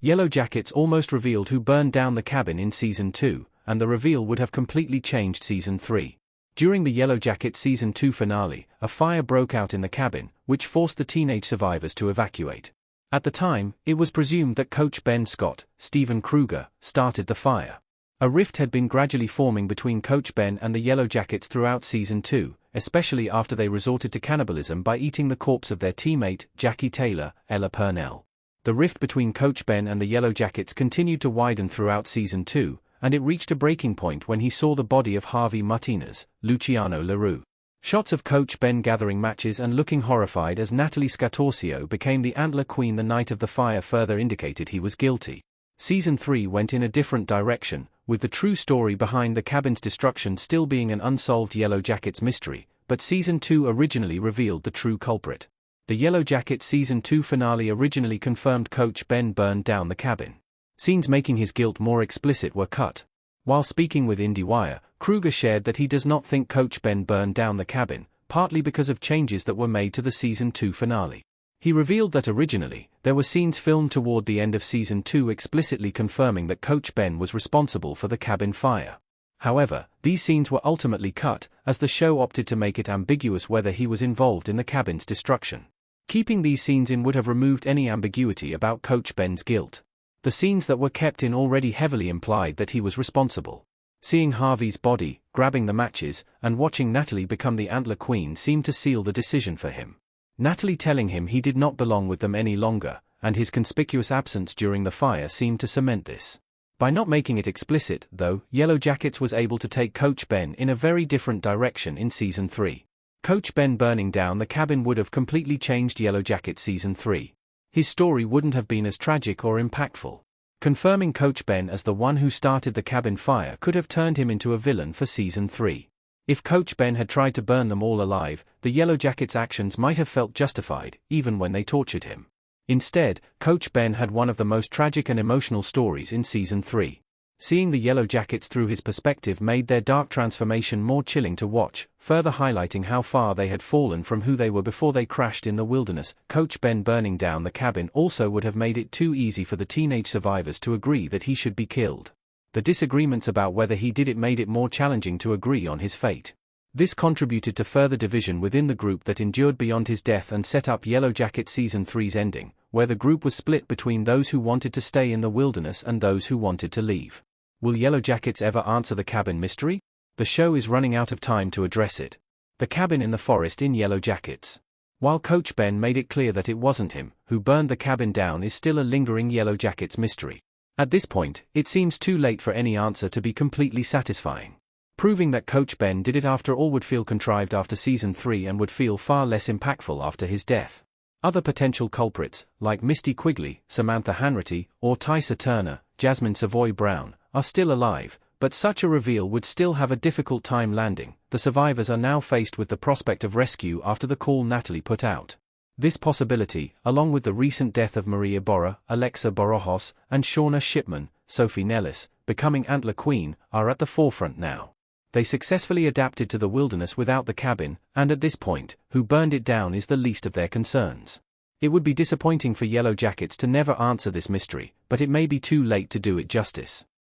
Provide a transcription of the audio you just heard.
Yellowjackets almost revealed who burned down the cabin in Season 2, and the reveal would have completely changed Season 3. During the Yellowjackets Season 2 finale, a fire broke out in the cabin, which forced the teenage survivors to evacuate. At the time, it was presumed that Coach Ben Scott, Steven Kruger, started the fire. A rift had been gradually forming between Coach Ben and the Yellowjackets throughout Season 2, especially after they resorted to cannibalism by eating the corpse of their teammate, Jackie Taylor, Ella Purnell. The rift between Coach Ben and the Yellowjackets continued to widen throughout Season 2, and it reached a breaking point when he saw the body of Harvey Martinez, Luciano LaRue. Shots of Coach Ben gathering matches and looking horrified as Natalie Scatorcio became the Antler Queen the night of the fire further indicated he was guilty. Season 3 went in a different direction, with the true story behind the cabin's destruction still being an unsolved Yellowjackets mystery, but Season 2 originally revealed the true culprit. The Yellowjackets Season 2 finale originally confirmed Coach Ben burned down the cabin. Scenes making his guilt more explicit were cut. While speaking with IndieWire, Kruger shared that he does not think Coach Ben burned down the cabin, partly because of changes that were made to the Season 2 finale. He revealed that originally, there were scenes filmed toward the end of Season 2 explicitly confirming that Coach Ben was responsible for the cabin fire. However, these scenes were ultimately cut, as the show opted to make it ambiguous whether he was involved in the cabin's destruction. Keeping these scenes in would have removed any ambiguity about Coach Ben's guilt. The scenes that were kept in already heavily implied that he was responsible. Seeing Harvey's body, grabbing the matches, and watching Natalie become the Antler Queen seemed to seal the decision for him. Natalie telling him he did not belong with them any longer, and his conspicuous absence during the fire seemed to cement this. By not making it explicit, though, Yellowjackets was able to take Coach Ben in a very different direction in Season 3. Coach Ben burning down the cabin would have completely changed Yellowjackets Season 3. His story wouldn't have been as tragic or impactful. Confirming Coach Ben as the one who started the cabin fire could have turned him into a villain for Season 3. If Coach Ben had tried to burn them all alive, the Yellowjackets' actions might have felt justified, even when they tortured him. Instead, Coach Ben had one of the most tragic and emotional stories in Season 3. Seeing the Yellowjackets through his perspective made their dark transformation more chilling to watch, further highlighting how far they had fallen from who they were before they crashed in the wilderness. Coach Ben burning down the cabin also would have made it too easy for the teenage survivors to agree that he should be killed. The disagreements about whether he did it made it more challenging to agree on his fate. This contributed to further division within the group that endured beyond his death and set up Yellowjackets Season 3's ending, where the group was split between those who wanted to stay in the wilderness and those who wanted to leave. Will Yellowjackets ever answer the cabin mystery? The show is running out of time to address it. The cabin in the forest in Yellowjackets. While Coach Ben made it clear that it wasn't him who burned the cabin down is still a lingering Yellowjackets mystery. At this point, it seems too late for any answer to be completely satisfying. Proving that Coach Ben did it after all would feel contrived after Season 3 and would feel far less impactful after his death. Other potential culprits, like Misty Quigley, Samantha Hanratty, or Tysa Turner, Jasmine Savoy Brown, are still alive, but such a reveal would still have a difficult time landing. The survivors are now faced with the prospect of rescue after the call Natalie put out. This possibility, along with the recent death of Maria Borra, Alexa Borojos, and Shauna Shipman, Sophie Nellis, becoming Antler Queen, are at the forefront now. They successfully adapted to the wilderness without the cabin, and at this point, who burned it down is the least of their concerns. It would be disappointing for Yellowjackets to never answer this mystery, but it may be too late to do it justice.